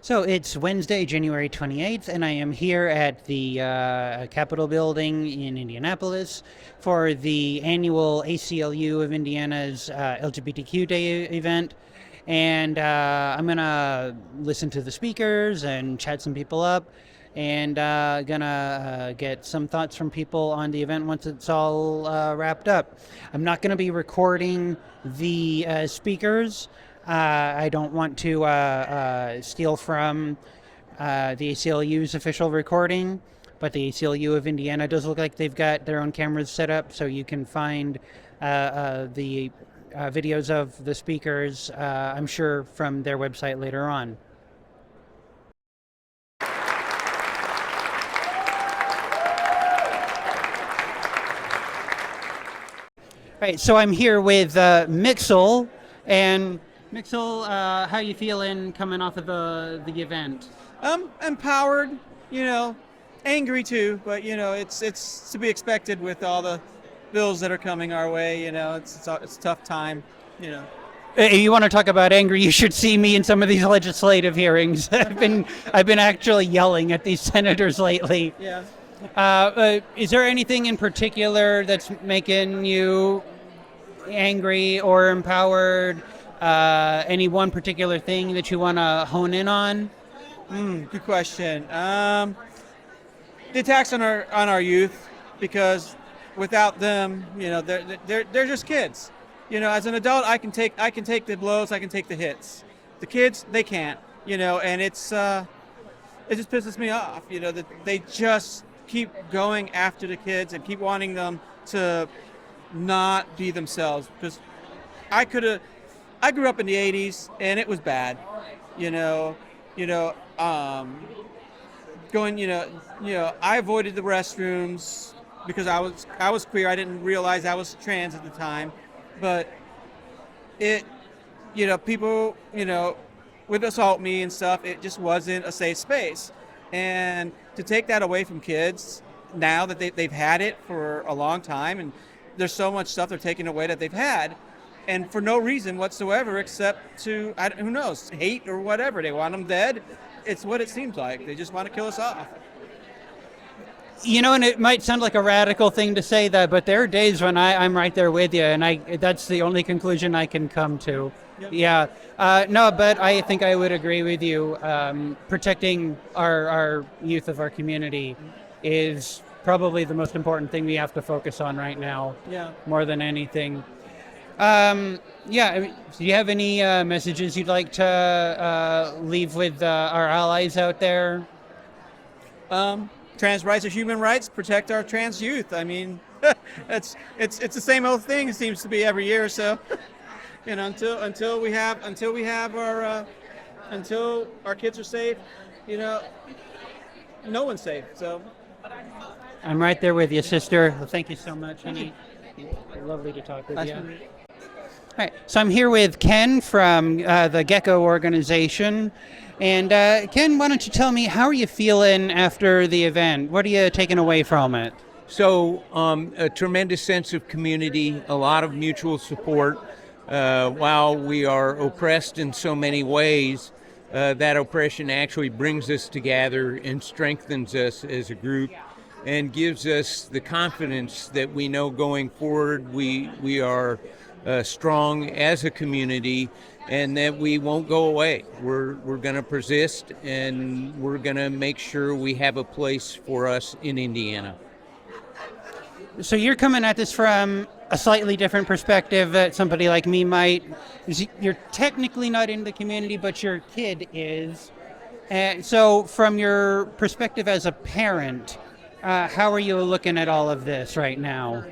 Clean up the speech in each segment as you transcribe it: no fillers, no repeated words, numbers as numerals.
So it's Wednesday, January 28th, and I am here at the Capitol building in Indianapolis for the annual ACLU of Indiana's LGBTQ Day event. And I'm going to listen to the speakers and chat some people up, and gonna get some thoughts from people on the event once it's all wrapped up. I'm not going to be recording the speakers. I don't want to steal from the ACLU's official recording, but the ACLU of Indiana does look like they've got their own cameras set up, so you can find the videos of the speakers, I'm sure, from their website later on. Right, so I'm here with Mixel, and Mixel, how you feeling coming off of the event? Empowered, angry too, but it's to be expected with all the bills that are coming our way. It's a tough time. If you want to talk about angry, you should see me in some of these legislative hearings. I've been actually yelling at these senators lately. Yeah. Is there anything in particular that's making you angry or empowered? Any one particular thing that you want to hone in on? Good question. The attacks on our youth, because without them, they're just kids. As an adult, I can take the blows, I can take the hits. The kids, they can't. And it just pisses me off. That they just keep going after the kids and keep wanting them to not be themselves. Because I grew up in the '80s and it was bad. I avoided the restrooms because I was queer. I didn't realize I was trans at the time, but people, would assault me and stuff. It just wasn't a safe space. And to take that away from kids now that they've had it for a long time, and there's so much stuff they're taking away that they've had, and for no reason whatsoever except to, who knows, hate or whatever. They want them dead. It's what it seems like. They just want to kill us off. And it might sound like a radical thing to say that, but there are days when I'm right there with you, and that's the only conclusion I can come to. Yep. Yeah. No, but I think I would agree with you. Protecting our youth of our community is probably the most important thing we have to focus on right now. Yeah. More than anything. Do you have any messages you'd like to leave with our allies out there? Trans rights are human rights. Protect our trans youth. I mean, it's the same old thing. It seems to be every year or so. Until our kids are safe, no one's safe. So I'm right there with you, sister. Well, thank you so much, honey. Lovely to talk with you. All right, so I'm here with Ken from the Gecko organization. And Ken, why don't you tell me, how are you feeling after the event? What are you taking away from it? So a tremendous sense of community, a lot of mutual support. While we are oppressed in so many ways, that oppression actually brings us together and strengthens us as a group and gives us the confidence that we know going forward we are strong as a community and that we won't go away. We're going to persist, and we're going to make sure we have a place for us in Indiana. So you're coming at this from a slightly different perspective that somebody like me might. You're technically not in the community, but your kid is. So from your perspective as a parent, how are you looking at all of this right now?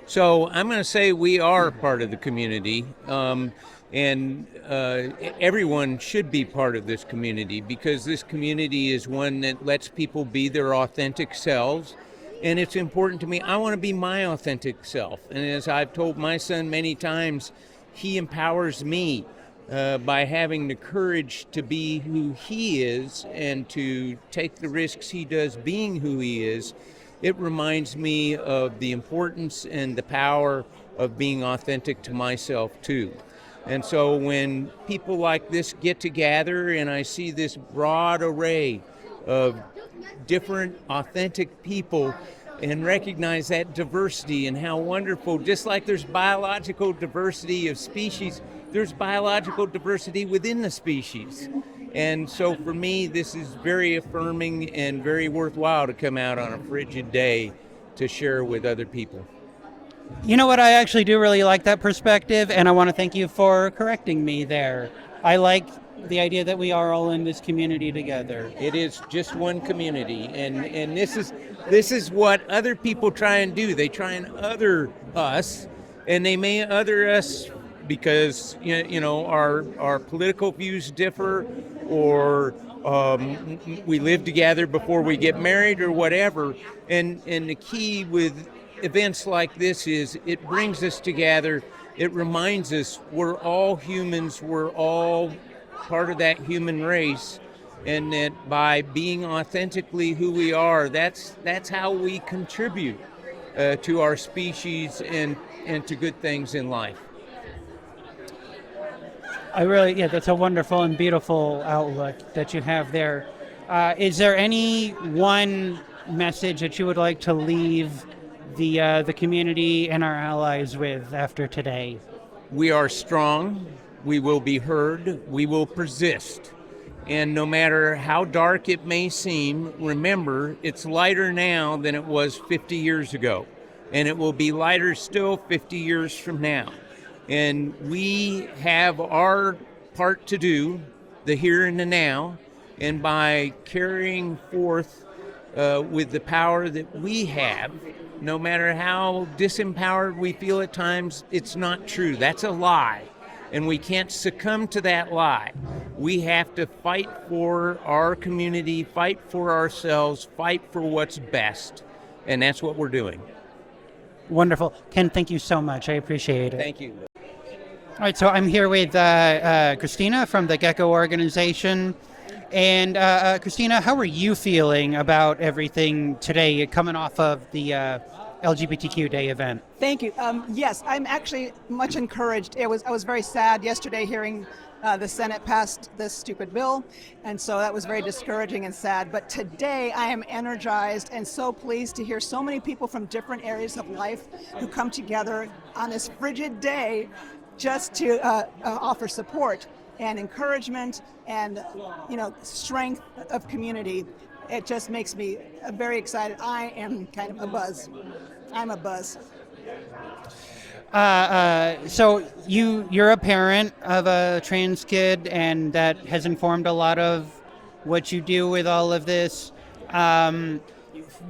So I'm going to say we are part of the community, and everyone should be part of this community, because this community is one that lets people be their authentic selves. And it's important to me. I want to be my authentic self. And as I've told my son many times, he empowers me by having the courage to be who he is and to take the risks he does being who he is. It reminds me of the importance and the power of being authentic to myself too. And so when people like this get together and I see this broad array of different authentic people and recognize that diversity and how wonderful, just like there's biological diversity of species, there's biological diversity within the species. And so for me, this is very affirming and very worthwhile to come out on a frigid day to share with other people. You know what? I actually do really like that perspective, and I want to thank you for correcting me there. I like the idea that we are all in this community together. It is just one community, and this is what other people try and do. They try and other us, and they may other us because our political views differ, or we live together before we get married, or whatever. And the key with events like this is it brings us together. It reminds us we're all humans. We're all part of that human race, and that by being authentically who we are, that's how we contribute to our species and to good things in life. That's a wonderful and beautiful outlook that you have there. Is there any one message that you would like to leave the community and our allies with after today? We are strong. We will be heard. We will persist. And no matter how dark it may seem, remember, it's lighter now than it was 50 years ago. And it will be lighter still 50 years from now. And we have our part to do, the here and the now. And by carrying forth with the power that we have, no matter how disempowered we feel at times, it's not true. That's a lie. And we can't succumb to that lie. We have to fight for our community, fight for ourselves, fight for what's best. And that's what we're doing. Wonderful. Ken, thank you so much. I appreciate it. Thank you. All right, so I'm here with Christina from the Gecko organization. And Christina, how are you feeling about everything today coming off of the LGBTQ Day event? Thank you. Yes, I'm actually much encouraged. I was very sad yesterday hearing the Senate passed this stupid bill, and so that was very discouraging and sad. But today I am energized and so pleased to hear so many people from different areas of life who come together on this frigid day just to offer support and encouragement and strength of community. It just makes me very excited. I am kind of a buzz. I'm a buzz. So you're a parent of a trans kid, and that has informed a lot of what you do with all of this.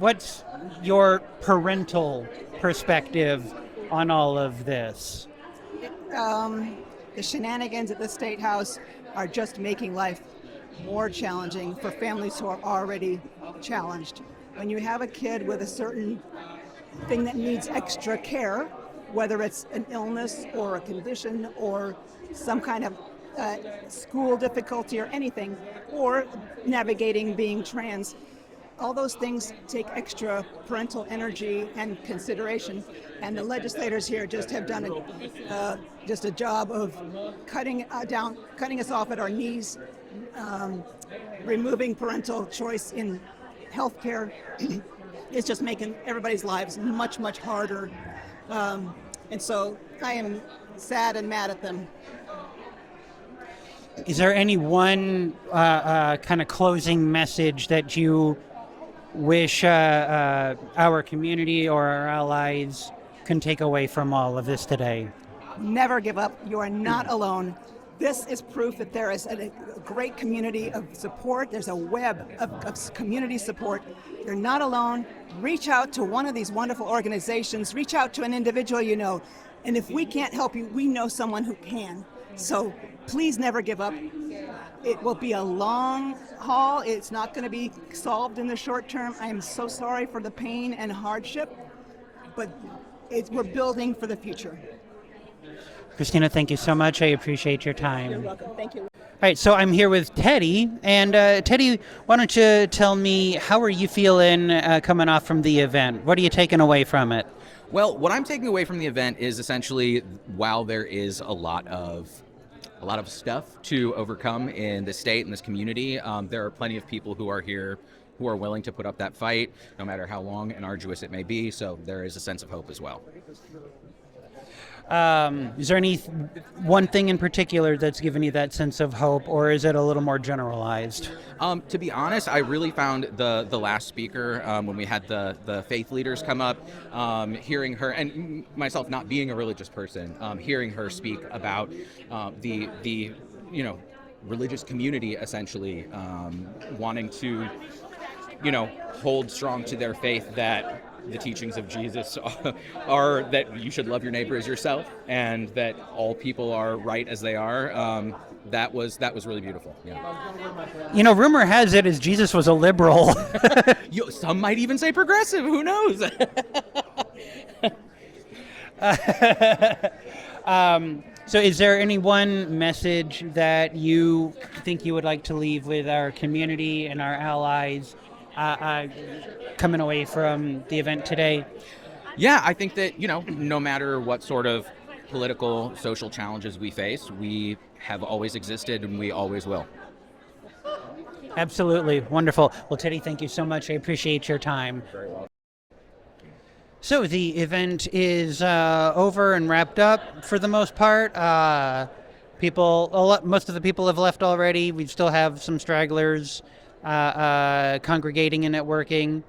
What's your parental perspective on all of this? The shenanigans at the Statehouse are just making life more challenging for families who are already challenged. When you have a kid with a certain thing that needs extra care, whether it's an illness or a condition or some kind of school difficulty or anything, or navigating being trans, all those things take extra parental energy and consideration, and the legislators here just have done a job of cutting us off at our knees, removing parental choice in healthcare. It's just making everybody's lives much, much harder, and so I am sad and mad at them. Is there any one kind of closing message that you wish our community or our allies can take away from all of this today? Never give up. You are not alone. This is proof that there is a great community of support. There's a web of community support. You're not alone. Reach out to one of these wonderful organizations. Reach out to an individual you know. And if we can't help you, we know someone who can. So please never give up. It will be a long haul. It's not going to be solved in the short term. I am so sorry for the pain and hardship, but we're building for the future. Christina, thank you so much. I appreciate your time. You're welcome. Thank you. All right, so I'm here with Teddy. And Teddy, why don't you tell me, how are you feeling coming off from the event? What are you taking away from it? Well, what I'm taking away from the event is essentially, while there is a lot of a lot of stuff to overcome in this state and this community. There are plenty of people who are here who are willing to put up that fight, no matter how long and arduous it may be. So there is a sense of hope as well. Is there any one thing in particular that's given you that sense of hope, or is it a little more generalized? To be honest, I really found the last speaker, when we had the faith leaders come up, hearing her, and myself not being a religious person, hearing her speak about the religious community essentially wanting to hold strong to their faith, that the teachings of Jesus are that you should love your neighbor as yourself, and that all people are right as they are. That was really beautiful. Yeah. Rumor has it as Jesus was a liberal. Some might even say progressive. Who knows? So is there any one message that you think you would like to leave with our community and our allies coming away from the event today? Yeah, I think that, no matter what sort of political, social challenges we face, we have always existed and we always will. Absolutely. Wonderful. Well, Teddy, thank you so much. I appreciate your time. Very well. So the event is over and wrapped up for the most part. Most of the people have left already. We still have some stragglers congregating and networking.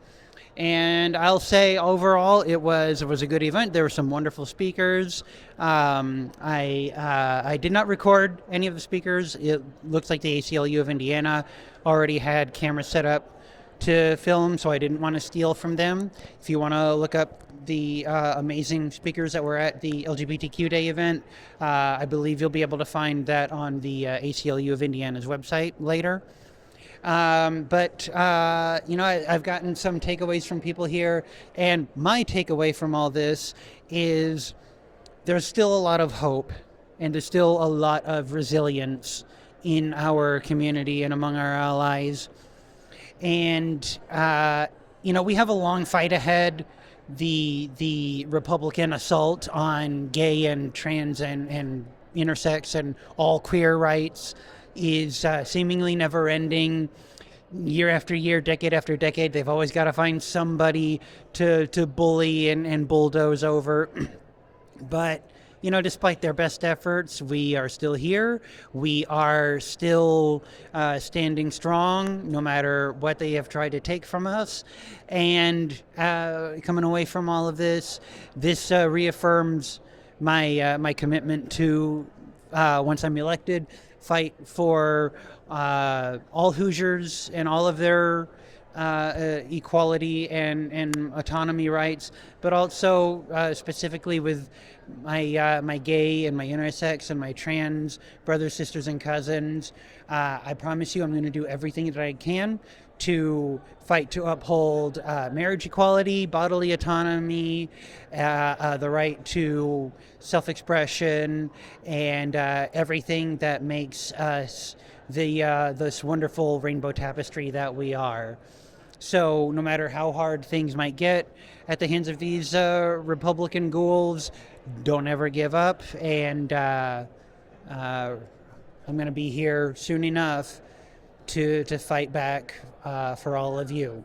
And I'll say overall it was a good event. There were some wonderful speakers. I did not record any of the speakers. It looks like the ACLU of Indiana already had cameras set up to film, so I didn't want to steal from them. If you want to look up the amazing speakers that were at the LGBTQ Day event, I believe you'll be able to find that on the ACLU of Indiana's website later. I've gotten some takeaways from people here, and my takeaway from all this is there's still a lot of hope, and there's still a lot of resilience in our community and among our allies. And, we have a long fight ahead. The Republican assault on gay and trans and intersex and all queer rights is seemingly never ending. Year after year, decade after decade, they've always got to find somebody to bully and bulldoze over. But, despite their best efforts, we are still here. We are still standing strong, no matter what they have tried to take from us. And coming away from all of this reaffirms my commitment to, once I'm elected, fight for all Hoosiers and all of their equality and autonomy rights, but also specifically with my gay and my intersex and my trans brothers, sisters, and cousins. I promise you I'm going to do everything that I can to fight to uphold marriage equality, bodily autonomy, the right to self-expression, and everything that makes us this wonderful rainbow tapestry that we are. So no matter how hard things might get at the hands of these Republican ghouls, don't ever give up. And I'm going to be here soon enough to fight back for all of you.